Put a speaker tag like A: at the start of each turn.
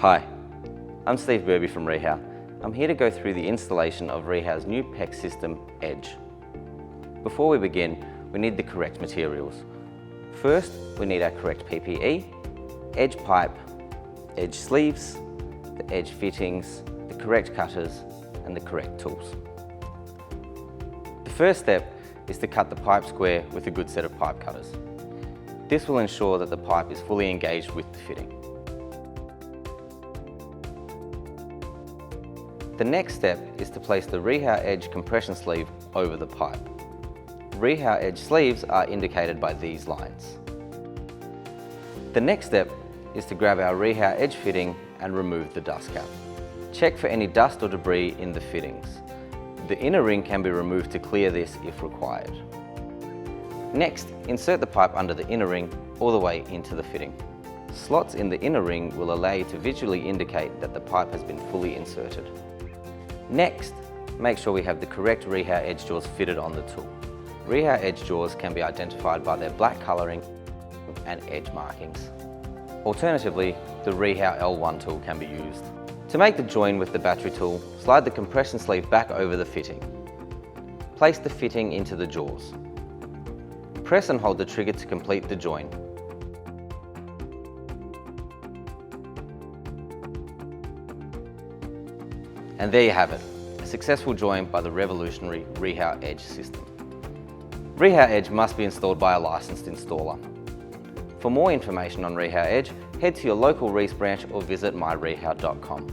A: Hi, I'm Steve Burby from REHAU. I'm here to go through the installation of REHAU's new PEX system, EDGE. Before we begin, we need the correct materials. First, we need our correct PPE, edge pipe, edge sleeves, the edge fittings, the correct cutters, and the correct tools. The first step is to cut the pipe square with a good set of pipe cutters. This will ensure that the pipe is fully engaged with the fitting. The next step is to place the REHAU Edge compression sleeve over the pipe. REHAU Edge sleeves are indicated by these lines. The next step is to grab our REHAU Edge fitting and remove the dust cap. Check for any dust or debris in the fittings. The inner ring can be removed to clear this if required. Next, insert the pipe under the inner ring all the way into the fitting. Slots in the inner ring will allow you to visually indicate that the pipe has been fully inserted. Next, make sure we have the correct REHAU edge jaws fitted on the tool. REHAU edge jaws can be identified by their black colouring and edge markings. Alternatively, the REHAU L1 tool can be used. To make the join with the battery tool, slide the compression sleeve back over the fitting. Place the fitting into the jaws. Press and hold the trigger to complete the join. And there you have it, a successful join by the revolutionary REHAU Edge system. REHAU Edge must be installed by a licensed installer. For more information on REHAU Edge, head to your local Reece branch or visit myrehau.com.